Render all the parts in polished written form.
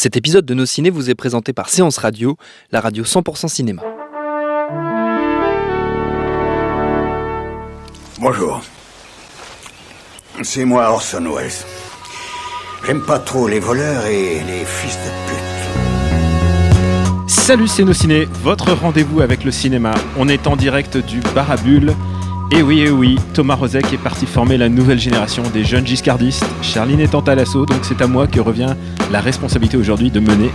Cet épisode de Nos Ciné vous est présenté par Séance Radio, la radio 100% cinéma. Bonjour. C'est moi Orson Welles. J'aime pas trop les voleurs et les fils de pute. Salut, c'est Nos Ciné, votre rendez-vous avec le cinéma. On est en direct du Bar à Bulles. Et oui, Thomas Rozek est parti former la nouvelle génération des jeunes giscardistes. Charline étant à l'assaut, donc c'est à moi que revient la responsabilité aujourd'hui de mener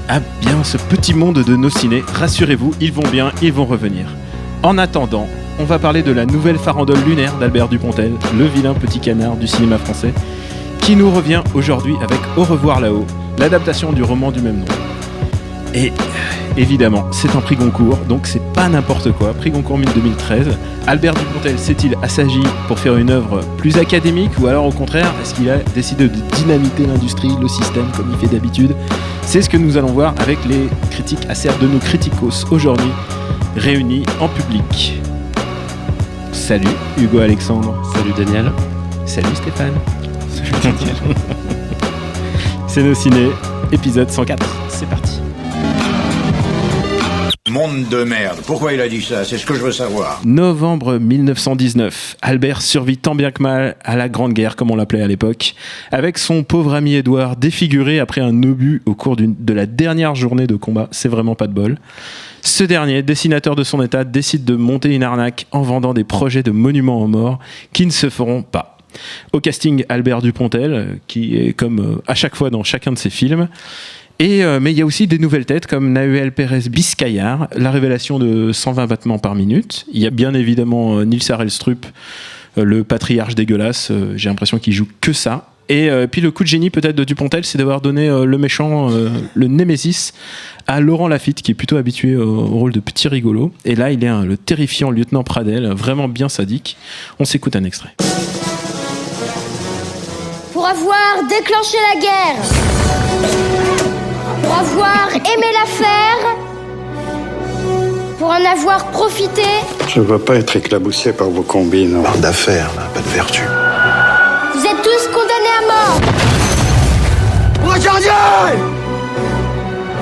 à bien ce petit monde de Nos Ciné. Rassurez-vous, ils vont bien, ils vont revenir. En attendant, on va parler de la nouvelle farandole lunaire d'Albert Dupontel, le vilain petit canard du cinéma français, qui nous revient aujourd'hui avec Au revoir là-haut, l'adaptation du roman du même nom. Et évidemment, c'est un prix Goncourt, donc c'est pas n'importe quoi. Prix Goncourt 2013. Albert Dupontel s'est-il assagi pour faire une œuvre plus académique, ou alors au contraire, est-ce qu'il a décidé de dynamiter l'industrie, le système, comme il fait d'habitude? C'est ce que nous allons voir avec les critiques acerbes de nos criticos aujourd'hui, réunis en public. Salut Hugo Alexandre. Salut Daniel. Salut Stéphane. Salut Daniel. C'est Nos Ciné, épisode 104. C'est parti. Monde de merde. Pourquoi il a dit ça? C'est ce que je veux savoir. Novembre 1919. Albert survit tant bien que mal à la Grande Guerre, comme on l'appelait à l'époque, avec son pauvre ami Édouard défiguré après un obus au cours de la dernière journée de combat. C'est vraiment pas de bol. Ce dernier, dessinateur de son état, décide de monter une arnaque en vendant des projets de monuments aux morts qui ne se feront pas. Au casting, Albert Dupontel, qui est comme à chaque fois dans chacun de ses films. Mais il y a aussi des nouvelles têtes comme Nahuel Pérez Biscayar, la révélation de 120 battements par minute. Il y a bien évidemment Nils Harelstrup, le patriarche dégueulasse. J'ai l'impression qu'il joue que ça. Et puis le coup de génie peut-être de Dupontel, c'est d'avoir donné le méchant, le Némésis, à Laurent Lafitte, qui est plutôt habitué au rôle de petit rigolo. Et là, il est le terrifiant lieutenant Pradel, vraiment bien sadique. On s'écoute un extrait. Pour avoir déclenché la guerre, pour avoir aimé la faire, pour en avoir profité. Je ne veux pas être éclaboussé par vos combines. Parle d'affaires, là, pas de vertu. Vous êtes tous condamnés à mort. Regardez!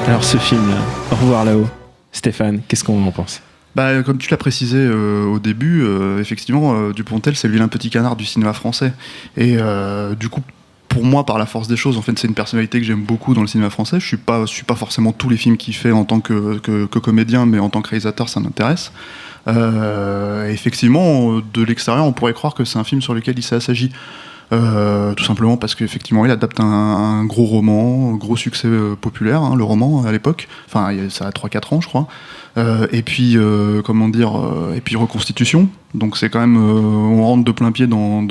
Alors ce film-là, Au revoir là-haut, Stéphane, qu'est-ce qu'on en pense? Comme tu l'as précisé au début, effectivement, Dupontel, c'est le vilain petit canard du cinéma français. Et du coup, pour moi, par la force des choses, en fait, c'est une personnalité que j'aime beaucoup dans le cinéma français. Je suis pas forcément tous les films qu'il fait en tant que comédien, mais en tant que réalisateur, ça m'intéresse. Effectivement, de l'extérieur, on pourrait croire que c'est un film sur lequel il s'est assagi. Tout simplement parce qu'effectivement, il adapte un gros roman, un gros succès populaire, le roman à l'époque. Enfin, ça a 3-4 ans, je crois. Et puis Reconstitution. Donc c'est quand même, on rentre de plein pied dans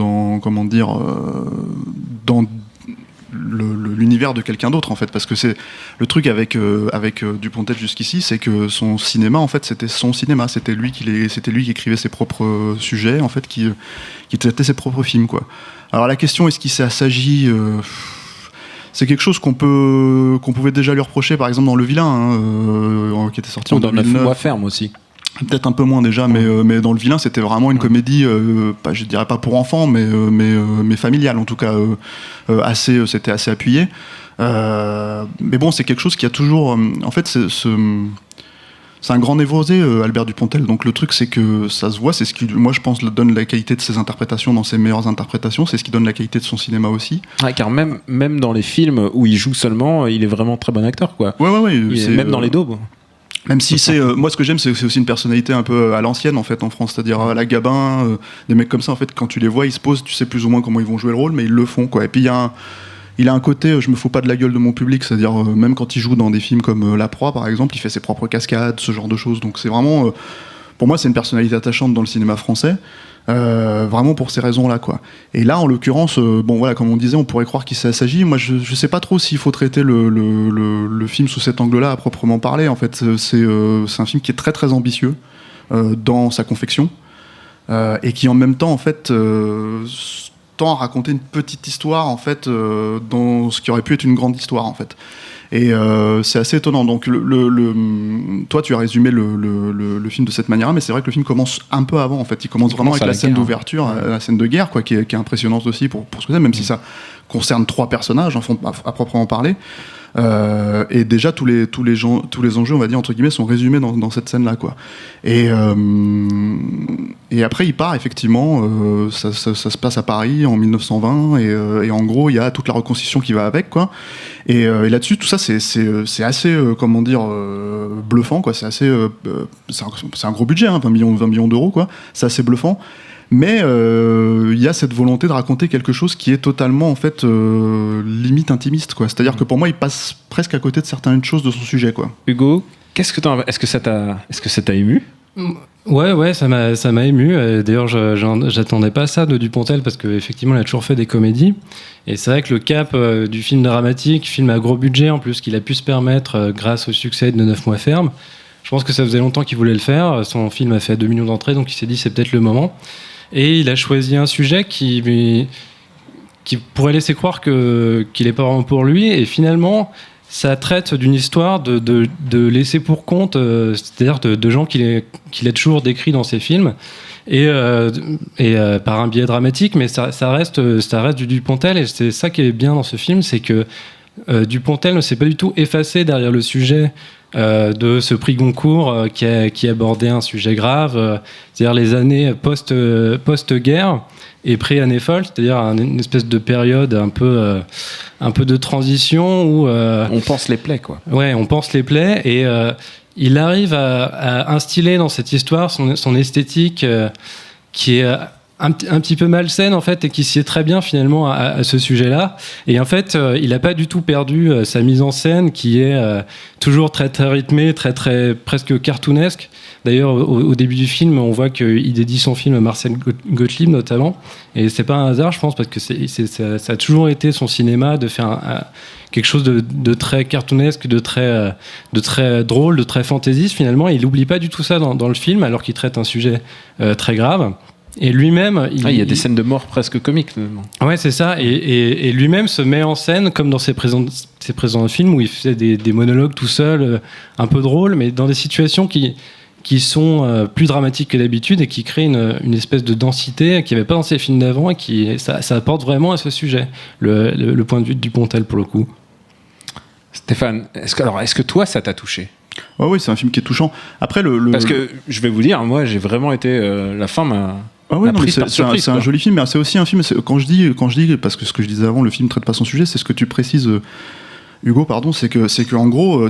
l'univers de quelqu'un d'autre en fait, parce que c'est le truc avec Dupontel jusqu'ici, c'est que son cinéma en fait c'était son cinéma, c'était lui qui écrivait ses propres sujets en fait, qui traitait ses propres films quoi. Alors la question, est-ce qu'il s'est assagi, c'est quelque chose qu'on pouvait déjà lui reprocher par exemple dans Le Vilain qui était sorti en 2009. Dans La Foi ferme aussi. Peut-être un peu moins déjà, mais dans Le Vilain, c'était vraiment une comédie, je dirais pas pour enfants, mais familiale en tout cas, c'était assez appuyé. Mais bon, c'est quelque chose qui a toujours, en fait, c'est un grand névrosé, Albert Dupontel. Donc le truc, c'est que ça se voit, c'est ce qui, moi, je pense, donne la qualité de ses interprétations dans ses meilleures interprétations. C'est ce qui donne la qualité de son cinéma aussi. Ouais, car même dans les films où il joue seulement, il est vraiment très bon acteur, quoi. Ouais. Même dans les daubes. Même si moi ce que j'aime, c'est aussi une personnalité un peu à l'ancienne en fait en France, c'est-à-dire à la Gabin, des mecs comme ça en fait, quand tu les vois, ils se posent, tu sais plus ou moins comment ils vont jouer le rôle, mais ils le font quoi. Et puis il a un côté, je me fous pas de la gueule de mon public, c'est-à-dire même quand il joue dans des films comme La Proie par exemple, il fait ses propres cascades, ce genre de choses. Donc c'est vraiment, pour moi, c'est une personnalité attachante dans le cinéma français. Vraiment pour ces raisons-là, quoi. Et là, en l'occurrence, comme on disait, on pourrait croire qu'il s'est assagi. Moi, je sais pas trop s'il faut traiter le film sous cet angle-là à proprement parler. En fait, c'est un film qui est très très ambitieux dans sa confection et qui en même temps, en fait, tend à raconter une petite histoire, en fait, dans ce qui aurait pu être une grande histoire, en fait. Et c'est assez étonnant. Donc, toi, tu as résumé le film de cette manière-là, mais c'est vrai que le film commence un peu avant. En fait, il commence vraiment avec la scène d'ouverture, la scène de guerre, quoi, qui est impressionnante aussi pour ce que c'est, même si ça concerne 3 personnages, à proprement parler. Et déjà tous les enjeux, on va dire entre guillemets, sont résumés dans cette scène là, quoi. Et après il part effectivement, ça se passe à Paris en 1920 et en gros il y a toute la reconstitution qui va avec, quoi. Et là-dessus tout ça c'est assez comment dire bluffant, quoi. C'est assez c'est un gros budget, hein, 20 millions d'euros, quoi. C'est assez bluffant. Mais il y a cette volonté de raconter quelque chose qui est totalement en fait limite intimiste, quoi. C'est-à-dire que pour moi il passe presque à côté de certaines choses de son sujet, quoi. Hugo, est-ce que ça t'a ému? Ouais, ça m'a ému. D'ailleurs, j'attendais pas ça de Dupontel parce qu'effectivement, il a toujours fait des comédies. Et c'est vrai que le cap du film dramatique, film à gros budget en plus, qu'il a pu se permettre grâce au succès de 9 mois ferme, je pense que ça faisait longtemps qu'il voulait le faire. Son film a fait 2 millions d'entrées, donc il s'est dit c'est peut-être le moment. Et il a choisi un sujet qui pourrait laisser croire qu'il n'est pas vraiment pour lui. Et finalement, ça traite d'une histoire de laisser pour compte, c'est-à-dire de gens qu'il a toujours décrits dans ses films. Et par un biais dramatique, mais ça reste du Dupontel. Et c'est ça qui est bien dans ce film, c'est que Dupontel ne s'est pas du tout effacé derrière le sujet de ce prix Goncourt qui abordait un sujet grave, c'est-à-dire les années post-guerre et pré-année folle, c'est-à-dire une espèce de période un peu de transition où on pense les plaies, quoi. Ouais, on pense les plaies et il arrive à instiller dans cette histoire son esthétique qui est un petit peu malsaine en fait et qui sied très bien finalement à ce sujet-là. Et en fait, il n'a pas du tout perdu sa mise en scène qui est toujours très très rythmée, très très presque cartoonesque. D'ailleurs, au début du film, on voit qu'il dédie son film à Marcel Gottlieb notamment. Et c'est pas un hasard, je pense, parce que ça a toujours été son cinéma de faire quelque chose de très cartoonesque, de très drôle, de très fantaisiste finalement. Et il n'oublie pas du tout ça dans le film, alors qu'il traite un sujet très grave. Et lui-même, il y a des scènes de mort presque comiques. Ouais, c'est ça. Et lui-même se met en scène comme dans ses présents films où il fait des monologues tout seul, un peu drôles, mais dans des situations qui sont plus dramatiques que d'habitude et qui créent une espèce de densité qu'il n'y avait pas dans ses films d'avant et ça apporte vraiment à ce sujet, le point de vue de Dupontel pour le coup. Stéphane, est-ce que toi ça t'a touché? Oui, c'est un film qui est touchant. Après parce que je vais vous dire, moi j'ai vraiment été la fin m'a. Ah ouais, non, c'est un joli film, mais c'est aussi un film. Quand je dis, parce que ce que je disais avant, le film traite pas son sujet, c'est ce que tu précises, Hugo, pardon, c'est que en gros,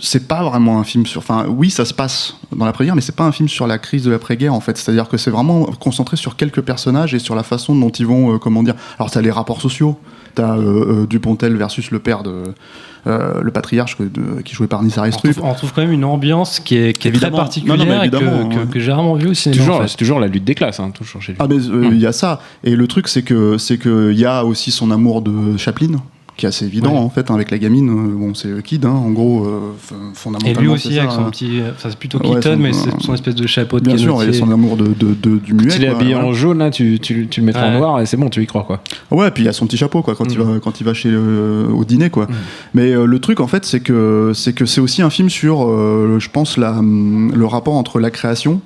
c'est pas vraiment un film sur. Enfin, oui, ça se passe dans l'après-guerre, mais c'est pas un film sur la crise de l'après-guerre en fait. C'est-à-dire que c'est vraiment concentré sur quelques personnages et sur la façon dont ils vont, comment dire. Alors, t'as les rapports sociaux, t'as Dupontel versus le père de. Le patriarche qui est joué par Nissa Restrup. On trouve quand même une ambiance qui est très particulière et que j'ai rarement vu au cinéma. C'est toujours la lutte des classes, hein, toujours chez lui. Ah mais il y a ça. Et le truc c'est que il y a aussi son amour de Chaplin, qui est assez évident en fait, hein, avec la gamine. Bon, c'est Kid, hein, en gros, fondamentalement. Et lui aussi avec son petit, c'est plutôt Keaton, mais c'est son espèce de chapeau de bien sûr, il y a son amour du muet. Il est habillé en jaune, là, tu le mettras en noir et c'est bon, tu y crois, quoi. Ouais, et puis il y a son petit chapeau, quoi, quand il va chez au dîner, quoi. Mais le truc, en fait, c'est que c'est aussi un film sur, je pense, le rapport entre la création,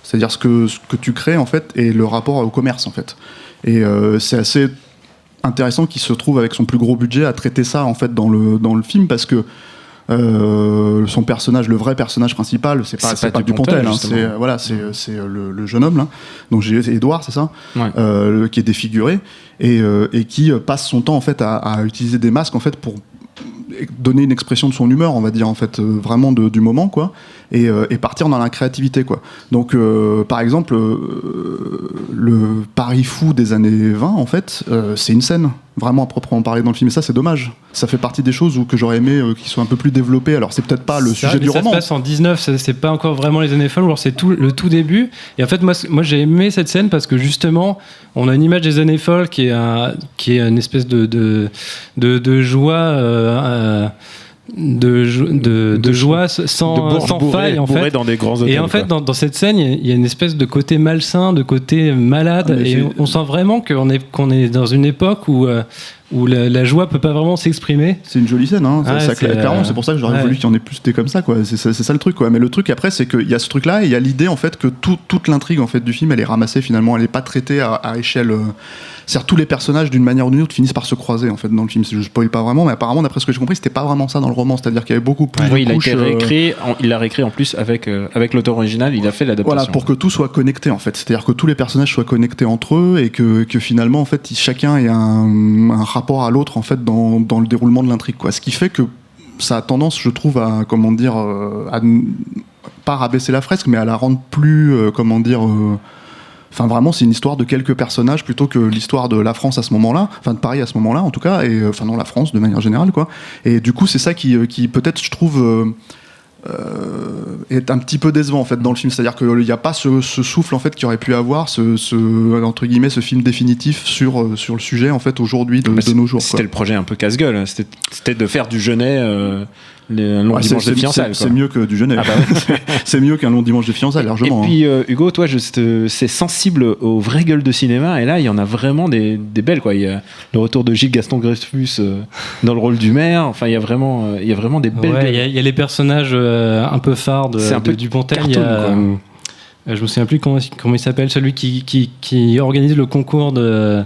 c'est-à-dire ce que tu crées, en fait, et le rapport au commerce, en fait. Et c'est assez intéressant qu'il se trouve avec son plus gros budget à traiter ça en fait dans le film, parce que son personnage, le vrai personnage principal, c'est pas Dupontel, hein, c'est le jeune homme là, donc j'ai Édouard, c'est ça, qui est défiguré et qui passe son temps en fait à utiliser des masques en fait pour donner une expression de son humeur, on va dire en fait, vraiment du moment, quoi, et partir dans la créativité, quoi. Donc par exemple le Paris fou des années 20 en fait, c'est une scène vraiment à proprement parler dans le film, et ça c'est dommage, ça fait partie des choses que j'aurais aimé qu'ils soient un peu plus développés. Alors c'est peut-être pas le sujet du roman, ça se passe en 19, c'est pas encore vraiment les années folles, alors c'est le tout début, et en fait moi j'ai aimé cette scène parce que justement on a une image des années folles qui est une espèce de joie de joie sans faille en fait, dans des grands hôtels, et en fait dans cette scène il y a une espèce de côté malsain, de côté malade, et on sent vraiment qu'on est dans une époque où la joie peut pas vraiment s'exprimer. C'est une jolie scène, hein. Clairement, c'est pour ça que j'aurais voulu qu'il y en ait plus comme ça, quoi. C'est ça le truc, quoi. Mais le truc après, c'est qu'il y a ce truc là et il y a l'idée en fait que toute l'intrigue en fait du film, elle est ramassée finalement, elle est pas traitée à échelle c'est-à-dire tous les personnages d'une manière ou d'une autre finissent par se croiser en fait dans le film. Je spoil pas vraiment, mais apparemment d'après ce que j'ai compris, c'était pas vraiment ça dans le roman, c'est-à-dire qu'il y avait beaucoup plus de couches. Il l'a réécrit en plus avec l'auteur original, il a fait l'adaptation. Voilà, pour que tout soit connecté en fait, c'est-à-dire que tous les personnages soient connectés entre eux et que finalement en fait chacun ait un rapport à l'autre en fait dans le déroulement de l'intrigue, quoi. Ce qui fait que ça a tendance, je trouve, à pas rabaisser la fresque, mais à la rendre plus enfin vraiment c'est une histoire de quelques personnages plutôt que l'histoire de la France à ce moment-là, enfin de Paris à ce moment-là en tout cas, et enfin non, la France de manière générale, quoi. Et du coup c'est ça qui peut-être je trouve est un petit peu décevant en fait dans le film, c'est-à-dire qu'il n'y a pas ce souffle en fait qu'il aurait pu avoir, entre guillemets ce film définitif sur le sujet en fait aujourd'hui de nos jours. C'était le projet un peu casse-gueule, hein. C'était de faire du Jeunet un long dimanche de fiançailles. C'est mieux que du Jeunet. Ah bah ouais. C'est mieux qu'un long dimanche de fiançailles largement. Et puis Hugo, toi c'est sensible aux vraies gueules de cinéma, et là il y en a vraiment des belles, quoi. Il y a le retour de Gilles Gaston Dreyfus dans le rôle du maire, enfin il y a vraiment des belles gueules. Il y a les personnages un peu phares de Dupontel. Cartoon, je me souviens plus comment il s'appelle, celui qui organise le concours de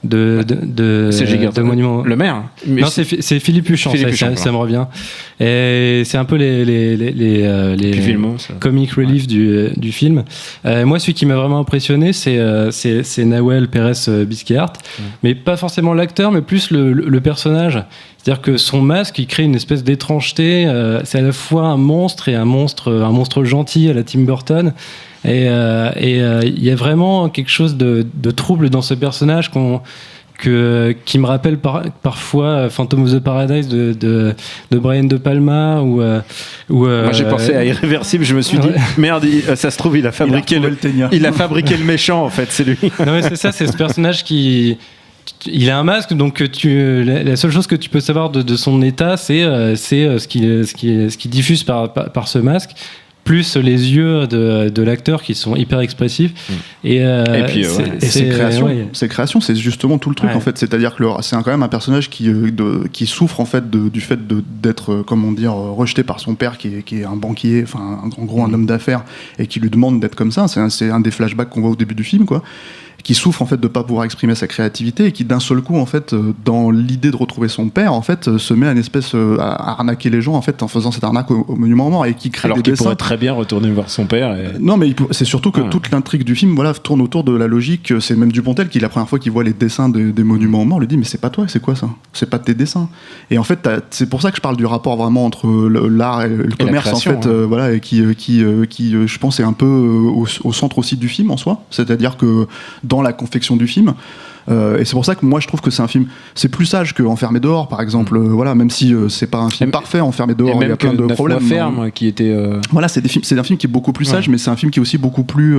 monuments. Le maire. Non, c'est Philippe Huchon, ça me revient. Et c'est un peu les comic relief du film. Moi, celui qui m'a vraiment impressionné, c'est Nahuel Pérez Bisquehart, mais pas forcément l'acteur, mais plus le personnage. C'est-à-dire que son masque, il crée une espèce d'étrangeté. C'est à la fois un monstre et un monstre gentil à la Tim Burton. Et il y a vraiment quelque chose de trouble dans ce personnage qui me rappelle parfois Phantom of the Paradise de Brian De Palma ou moi j'ai pensé à Irréversible, je me suis dit merde, ça se trouve il a fabriqué le méchant en fait, c'est lui. Non mais c'est ça, c'est ce personnage il a un masque, donc la seule chose que tu peux savoir de son état, c'est ce qu'il diffuse par ce masque, plus les yeux de l'acteur qui sont hyper expressifs. Et puis ses créations, c'est justement tout le truc en fait. C'est-à-dire que c'est quand même un personnage qui souffre en fait du fait d'être rejeté par son père qui est un banquier, enfin en gros un homme d'affaires, et qui lui demande d'être comme ça. C'est un des flashbacks qu'on voit au début du film, quoi. Qui souffre en fait de pas pouvoir exprimer sa créativité, et qui d'un seul coup en fait dans l'idée de retrouver son père en fait se met à une espèce à arnaquer les gens en fait en faisant cette arnaque au monument aux morts, et qui crée des dessins. Pourrait très bien retourner voir son père. Non mais c'est surtout que toute l'intrigue du film tourne autour de la logique. C'est même Dupontel qui, la première fois qu'il voit les dessins des monuments aux morts, lui dit mais c'est pas toi, c'est quoi ça, c'est pas tes dessins. Et en fait c'est pour ça que je parle du rapport vraiment entre l'art et le commerce, création, en fait, voilà, et qui je pense est un peu au centre aussi du film en soi, c'est-à-dire que dans la confection du film, et c'est pour ça que moi je trouve que c'est un film, c'est plus sage que Enfermé dehors par exemple, voilà, même si c'est pas un film parfait, Enfermé dehors, il y a plein de problèmes. Ferme, qui était voilà, c'est un film qui est beaucoup plus sage, mais c'est un film qui est aussi beaucoup plus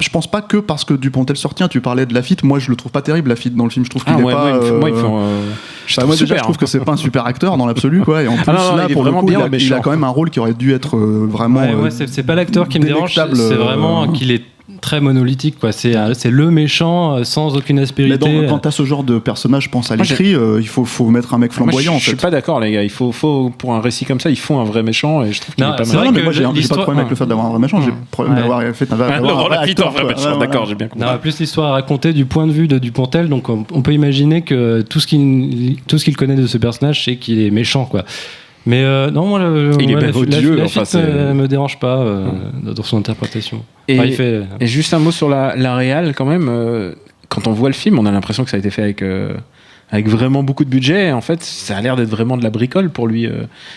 je pense pas que parce que Dupontel se retient. Tu parlais de Laffitte, moi je le trouve pas terrible, Laffitte, dans le film. Je trouve qu'il est pas. Je trouve que c'est pas un super acteur dans l'absolu, quoi. Et en plus, là, pour le coup, il a quand même un rôle qui aurait dû être vraiment. C'est pas l'acteur qui me dérange, c'est vraiment qu'il est très monolithique, quoi. C'est le méchant sans aucune aspérité. Mais quand t'as ce genre de personnage, je pense à l'écrit, il faut mettre un mec flamboyant. Je suis pas d'accord, les gars. Il faut pour un récit comme ça, il faut un vrai méchant, et je trouve qu'il est pas mal. Non, mais moi j'ai pas de problème avec le fait d'avoir un vrai méchant. J'ai problème d'avoir fait un vrai acteur. D'accord, j'ai bien compris. En plus, l'histoire est racontée du point de vue de Dupontel, donc on peut imaginer que tout ce qu'il connaît de ce personnage, c'est qu'il est méchant, quoi. Mais non, moi, Laffitte me dérange pas dans son interprétation. Et juste un mot sur la réal, quand même. Quand on voit le film, on a l'impression que ça a été fait avec vraiment beaucoup de budget. En fait, ça a l'air d'être vraiment de la bricole pour lui.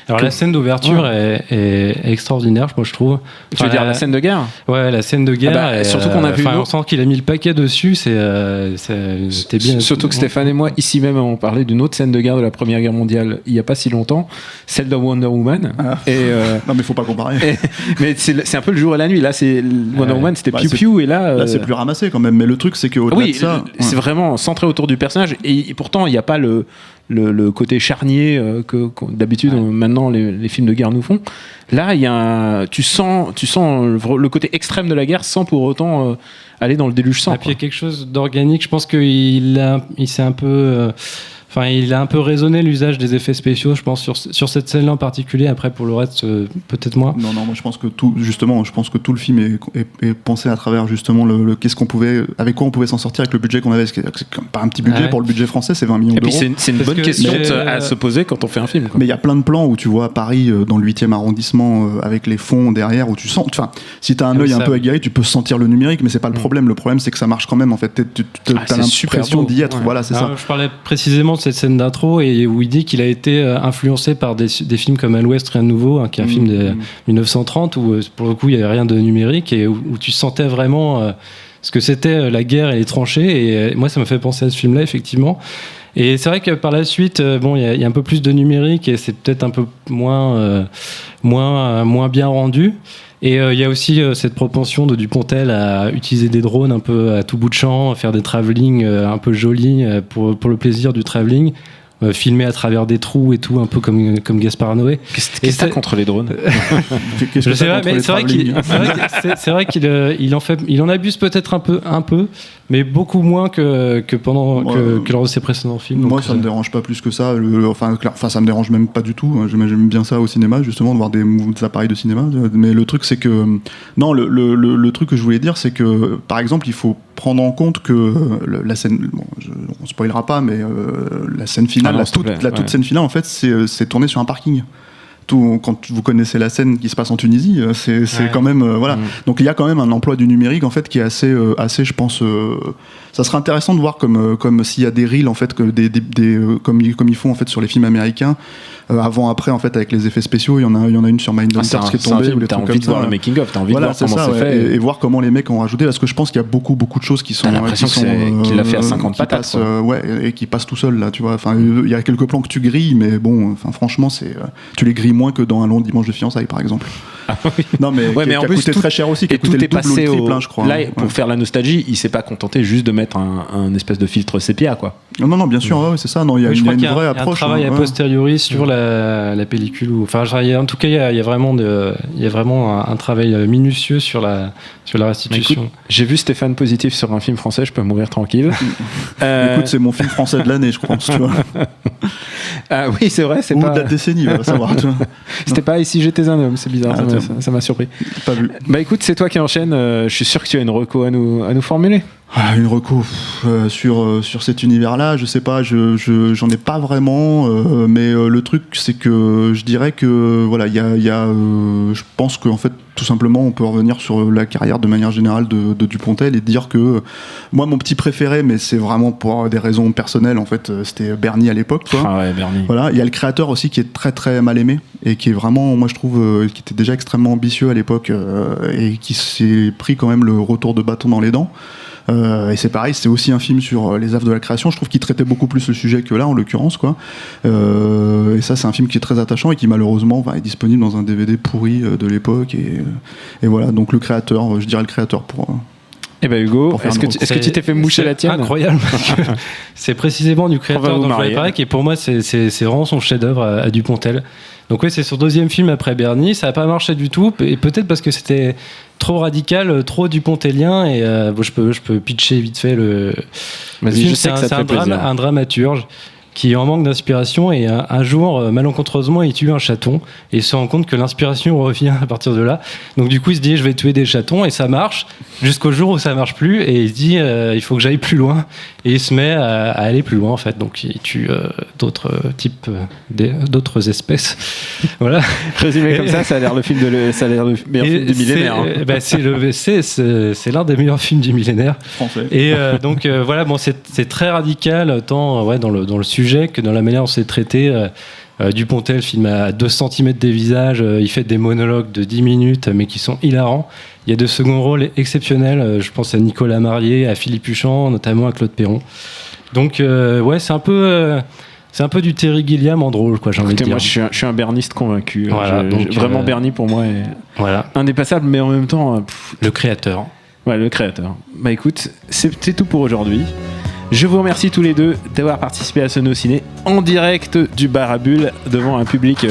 Alors la scène d'ouverture est extraordinaire, moi je trouve. Tu veux dire la scène de guerre ? Ouais, la scène de guerre. Surtout qu'on a vu. On sent qu'il a mis le paquet dessus. C'était bien. Surtout que Stéphane et moi, ici même, on parlait d'une autre scène de guerre de la Première Guerre mondiale il y a pas si longtemps, celle de Wonder Woman. Non mais faut pas comparer. Mais c'est un peu le jour et la nuit. Là, c'est Wonder Woman, c'était piou piou, et là c'est plus ramassé quand même. Mais le truc, c'est que au-delà de ça, c'est vraiment centré autour du personnage, et pourtant il n'y a pas le côté charnier que d'habitude maintenant les films de guerre nous font. Là, tu sens le côté extrême de la guerre sans pour autant aller dans le déluge sang. Et puis il y a quelque chose d'organique. Je pense qu'il s'est un peu Enfin, il a un peu raisonné l'usage des effets spéciaux, je pense, sur cette scène-là en particulier. Après, pour le reste, peut-être moins. Non, moi je pense que tout le film est pensé à travers justement avec quoi on pouvait s'en sortir avec le budget qu'on avait. C'est pas un petit budget pour le budget français, c'est 20 millions d'euros. Et puis c'est une bonne question à se poser quand on fait un film. Quoi. Mais il y a plein de plans où tu vois Paris dans le 8e arrondissement avec les fonds derrière, où tu sens. Enfin, si t'as un œil un peu aguerri, tu peux sentir le numérique, mais c'est pas le problème. Le problème, c'est que ça marche quand même. En fait, t'as l'impression d'y être. Voilà, c'est ça. Je parlais précisément de cette scène d'intro et où il dit qu'il a été influencé par des films comme À l'Ouest, rien de nouveau, qui est un film de 1930 où pour le coup il n'y avait rien de numérique et où tu sentais vraiment ce que c'était la guerre et les tranchées, et moi ça me fait penser à ce film-là effectivement. Et c'est vrai que par la suite, il y a un peu plus de numérique et c'est peut-être un peu moins bien rendu. Et il y a aussi cette propension de Dupontel à utiliser des drones un peu à tout bout de champ, à faire des travelling un peu jolis pour le plaisir du travelling, filmer à travers des trous et tout, un peu comme Gaspard Noé. Qu'est-ce que t'as contre les drones? Je sais pas, mais c'est vrai qu'il en abuse peut-être un peu, mais beaucoup moins que lors de ses précédents films. Moi, ça me dérange pas plus que ça. Ça me dérange même pas du tout. J'aime bien ça au cinéma, justement, de voir des appareils de cinéma. Mais le truc, c'est que non, le truc que je voulais dire, c'est que par exemple, il faut prendre en compte que la scène, on spoilera pas, mais la scène finale, toute scène finale, en fait, c'est tourné sur un parking. Quand vous connaissez la scène qui se passe en Tunisie, c'est quand même voilà. Donc il y a quand même un emploi du numérique en fait qui est assez, je pense. Ça serait intéressant de voir comme s'il y a des reels en fait comme ils font en fait sur les films américains. Avant après en fait avec les effets spéciaux, il y en a une sur Mindhunters qui est tombée. T'as envie de voir le making of, t'as envie de voir comment c'est fait et voir comment les mecs ont rajouté, parce que je pense qu'il y a beaucoup de choses qui sont. T'as l'impression qu'il l'a fait à 50 patates. Et qui passent tout seul là, tu vois. Enfin, il y a quelques plans que tu grilles, mais bon, enfin franchement, tu les grilles moins que dans Un long dimanche de fiançailles par exemple. Ah, oui. Non mais qui a coûté très cher aussi, qui a coûté le double ou le triple, je crois. Là, pour faire la nostalgie, il s'est pas contenté juste de mettre un espèce de filtre sépia, quoi. Non, bien sûr, c'est ça. Non, il y a une vraie approche. Un travail a posteriori sur la pellicule. Enfin, en tout cas, il y a vraiment un travail minutieux sur la restitution. Écoute, j'ai vu Stéphane positif sur un film français, je peux mourir tranquille. Écoute, c'est mon film français de l'année, je pense. Tu vois. Ah oui, c'est vrai, c'est ou pas de la décennie, va savoir. Tu vois. C'était pas Ici j'étais un homme, c'est bizarre, ça m'a surpris. Pas vu. Bah écoute, c'est toi qui enchaîne. Je suis sûr que tu as une reco à nous formuler. Une reco sur cet univers-là, je sais pas, j'en ai pas vraiment, mais le truc c'est que je dirais que voilà, je pense qu'en fait tout simplement on peut revenir sur la carrière de manière générale de Dupontel et dire que moi mon petit préféré, mais c'est vraiment pour des raisons personnelles en fait, c'était Bernie à l'époque, quoi. Ah ouais, Bernie. Voilà, il y a le créateur aussi qui est très très mal aimé et qui est vraiment, moi je trouve, qui était déjà extrêmement ambitieux à l'époque et qui s'est pris quand même le retour de bâton dans les dents. Et c'est pareil, c'est aussi un film sur les affres de la création. Je trouve qu'il traitait beaucoup plus le sujet que là, en l'occurrence, quoi. Et ça, c'est un film qui est très attachant et qui malheureusement est disponible dans un DVD pourri de l'époque. Et voilà, donc le créateur, je dirais le créateur pour. Eh ben Hugo, est-ce que tu t'es fait moucher la tienne? Incroyable, parce que c'est précisément du créateur dont je voulais parler, et pour moi c'est vraiment son chef-d'œuvre à Dupontel. Donc oui, c'est son deuxième film après Bernie, ça n'a pas marché du tout, et peut-être parce que c'était trop radical, trop dupontelien, et je peux pitcher vite fait le Vas-y, film. Je sais que ça te fait plaisir. Un dramaturge qui est en manque d'inspiration, et un jour, malencontreusement, il tue un chaton et il se rend compte que l'inspiration revient à partir de là. Donc du coup, il se dit, je vais tuer des chatons, et ça marche jusqu'au jour où ça marche plus, et il se dit, il faut que j'aille plus loin, et il se met à aller plus loin en fait. Donc il tue d'autres types, d'autres espèces. Voilà. Résumé comme ça a l'air le meilleur film du millénaire. C'est l'un des meilleurs films du millénaire. Français. Et donc voilà, bon, c'est très radical, tant dans le sujet que dans la manière dont c'est traité. Dupontel filme à 2 cm des visages, il fait des monologues de 10 minutes mais qui sont hilarants. Il y a de seconds rôles exceptionnels, je pense à Nicolas Marié, à Philippe Huchon, notamment à Claude Perron. Donc c'est un peu du Terry Gilliam en drôle, quoi, j'ai envie de dire. Moi je suis un berniste convaincu. Voilà, vraiment Bernie pour moi est indépassable, mais en même temps le créateur. Ouais, le créateur. Bah écoute, c'est tout pour aujourd'hui. Je vous remercie tous les deux d'avoir participé à ce No Ciné en direct du Bar à Bulles devant un public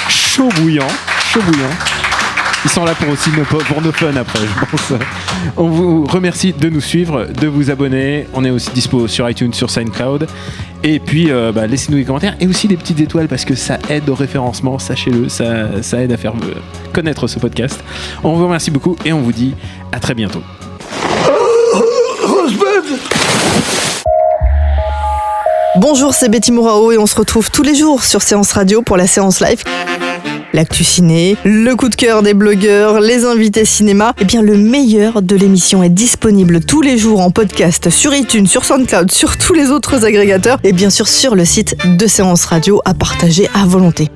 chaud bouillant. Ils sont là pour aussi pour nos fun après, je pense. On vous remercie de nous suivre, de vous abonner. On est aussi dispo sur iTunes, sur SoundCloud. Et puis, laissez-nous des commentaires et aussi des petites étoiles parce que ça aide au référencement, sachez-le, ça aide à faire connaître ce podcast. On vous remercie beaucoup et on vous dit à très bientôt. Bonjour, c'est Betty Mourao et on se retrouve tous les jours sur Séance Radio pour la séance live. L'actu ciné, le coup de cœur des blogueurs, les invités cinéma. Eh bien, le meilleur de l'émission est disponible tous les jours en podcast sur iTunes, sur SoundCloud, sur tous les autres agrégateurs et bien sûr sur le site de Séance Radio à partager à volonté.